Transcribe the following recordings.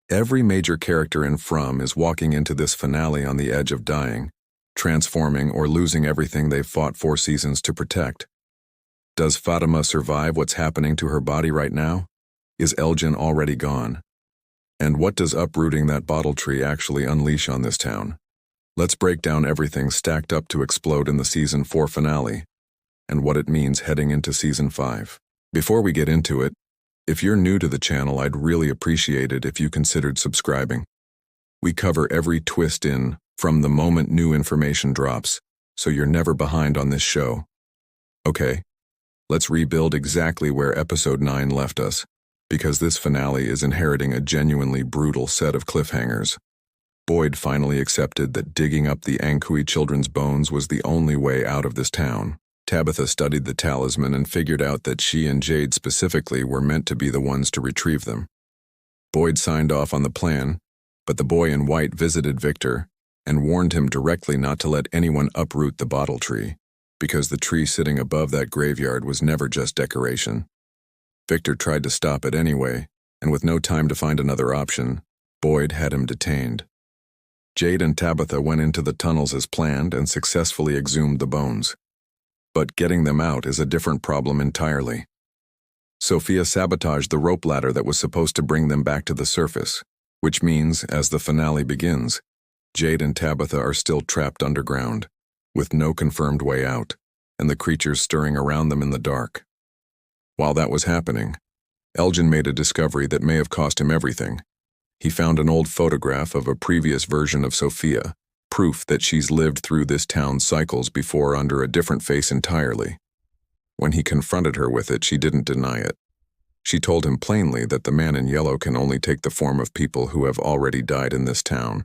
Every major character in From is walking into this finale on the edge of dying, transforming or losing everything they've fought 4 seasons to protect. Does Fatima survive what's happening to her body right now? Is Elgin already gone? And what does uprooting that bottle tree actually unleash on this town? Let's break down everything stacked up to explode in the Season 4 finale, and what it means heading into Season 5. Before we get into it, if you're new to the channel, I'd really appreciate it if you considered subscribing. We cover every twist in From the moment new information drops, so you're never behind on this show. Okay, let's rebuild exactly where Episode 9 left us, because this finale is inheriting a genuinely brutal set of cliffhangers. Boyd finally accepted that digging up the Ankhui children's bones was the only way out of this town. Tabitha studied the talisman and figured out that she and Jade specifically were meant to be the ones to retrieve them. Boyd signed off on the plan, but the boy in white visited Victor and warned him directly not to let anyone uproot the bottle tree, because the tree sitting above that graveyard was never just decoration. Victor tried to stop it anyway, and with no time to find another option, Boyd had him detained. Jade and Tabitha went into the tunnels as planned and successfully exhumed the bones. But getting them out is a different problem entirely. Sophia sabotaged the rope ladder that was supposed to bring them back to the surface, which means, as the finale begins, Jade and Tabitha are still trapped underground, with no confirmed way out, and the creatures stirring around them in the dark. While that was happening, Elgin made a discovery that may have cost him everything. He found an old photograph of a previous version of Sophia, proof that she's lived through this town's cycles before under a different face entirely. When he confronted her with it, she didn't deny it. She told him plainly that the man in yellow can only take the form of people who have already died in this town.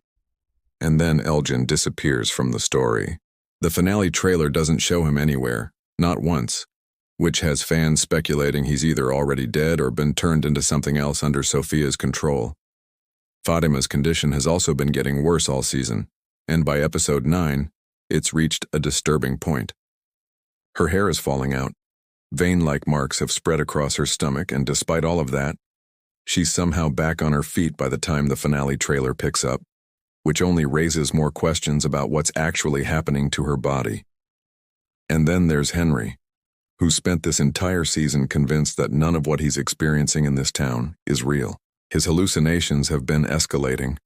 And then Elgin disappears from the story. The finale trailer doesn't show him anywhere, not once, which has fans speculating he's either already dead or been turned into something else under Sophia's control. Fatima's condition has also been getting worse all season, and by Episode 9, it's reached a disturbing point. Her hair is falling out. Vein-like marks have spread across her stomach, and despite all of that, she's somehow back on her feet by the time the finale trailer picks up, which only raises more questions about what's actually happening to her body. And then there's Henry, who spent this entire season convinced that none of what he's experiencing in this town is real. His hallucinations have been escalating,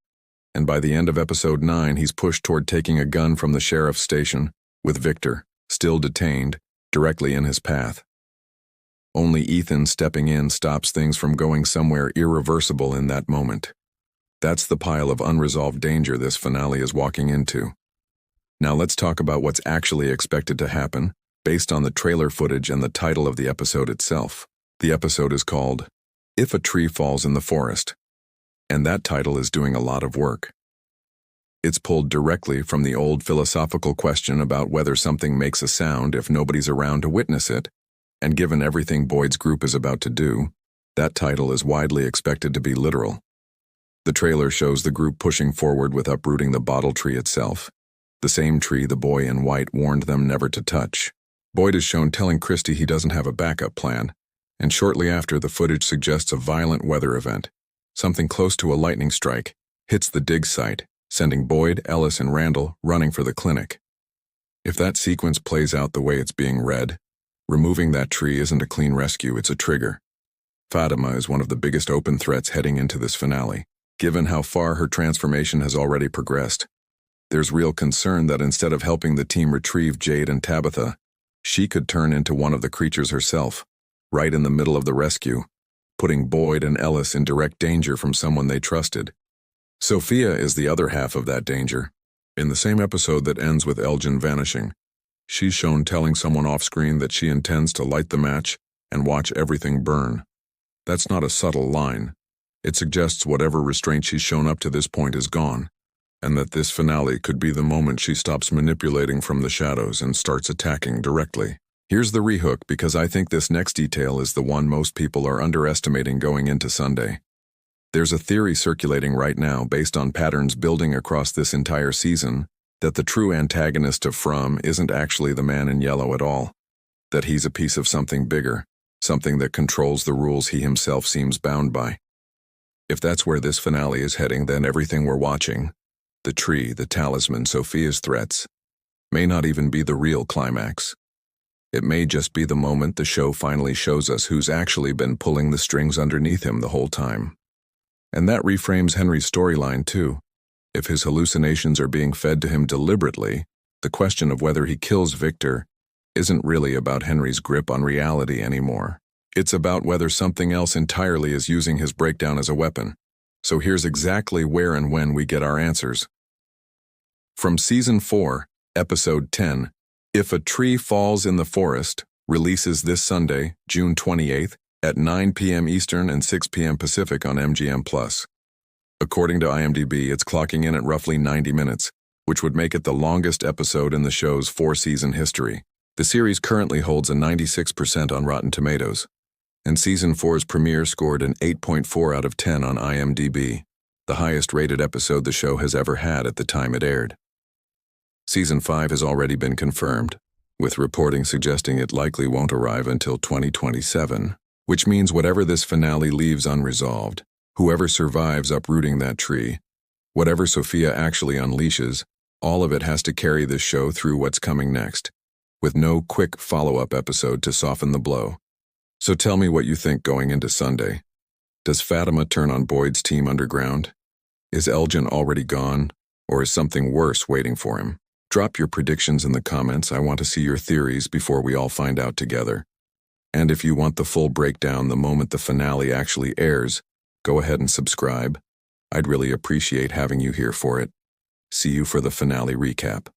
and by the end of Episode 9, he's pushed toward taking a gun from the sheriff's station, with Victor, still detained, directly in his path. Only Ethan stepping in stops things from going somewhere irreversible in that moment. That's the pile of unresolved danger this finale is walking into. Now let's talk about what's actually expected to happen, based on the trailer footage and the title of the episode itself. The episode is called If a Tree Falls in the Forest, and that title is doing a lot of work. It's pulled directly from the old philosophical question about whether something makes a sound if nobody's around to witness it, and given everything Boyd's group is about to do, that title is widely expected to be literal. The trailer shows the group pushing forward with uprooting the bottle tree itself, the same tree the boy in white warned them never to touch. Boyd is shown telling Christy he doesn't have a backup plan, and shortly after, the footage suggests a violent weather event. Something close to a lightning strike hits the dig site, sending Boyd, Ellis, and Randall running for the clinic. If that sequence plays out the way it's being read, removing that tree isn't a clean rescue, it's a trigger. Fatima is one of the biggest open threats heading into this finale. Given how far her transformation has already progressed, there's real concern that instead of helping the team retrieve Jade and Tabitha, she could turn into one of the creatures herself, right in the middle of the rescue, putting Boyd and Ellis in direct danger from someone they trusted. Sophia is the other half of that danger. In the same episode that ends with Elgin vanishing, she's shown telling someone off-screen that she intends to light the match and watch everything burn. That's not a subtle line. It suggests whatever restraint she's shown up to this point is gone, and that this finale could be the moment she stops manipulating from the shadows and starts attacking directly. Here's the rehook, because I think this next detail is the one most people are underestimating going into Sunday. There's a theory circulating right now based on patterns building across this entire season that the true antagonist of From isn't actually the man in yellow at all, that he's a piece of something bigger, something that controls the rules he himself seems bound by. If that's where this finale is heading, then everything we're watching, the tree, the talisman, Sophia's threats, may not even be the real climax. It may just be the moment the show finally shows us who's actually been pulling the strings underneath him the whole time. And that reframes Henry's storyline too. If his hallucinations are being fed to him deliberately, the question of whether he kills Victor isn't really about Henry's grip on reality anymore. It's about whether something else entirely is using his breakdown as a weapon. So here's exactly where and when we get our answers. From Season 4, Episode 10, If a Tree Falls in the Forest, releases this Sunday, June 28th, at 9 p.m. Eastern and 6 p.m. Pacific on MGM+. According to IMDb, it's clocking in at roughly 90 minutes, which would make it the longest episode in the show's 4-season history. The series currently holds a 96% on Rotten Tomatoes, and Season 4's premiere scored an 8.4 out of 10 on IMDb, the highest-rated episode the show has ever had at the time it aired. Season 5 has already been confirmed, with reporting suggesting it likely won't arrive until 2027, which means whatever this finale leaves unresolved, whoever survives uprooting that tree, whatever Sophia actually unleashes, all of it has to carry this show through what's coming next, with no quick follow-up episode to soften the blow. So tell me what you think going into Sunday. Does Fatima turn on Boyd's team underground? Is Elgin already gone, or is something worse waiting for him? Drop your predictions in the comments. I want to see your theories before we all find out together. And if you want the full breakdown the moment the finale actually airs, go ahead and subscribe. I'd really appreciate having you here for it. See you for the finale recap.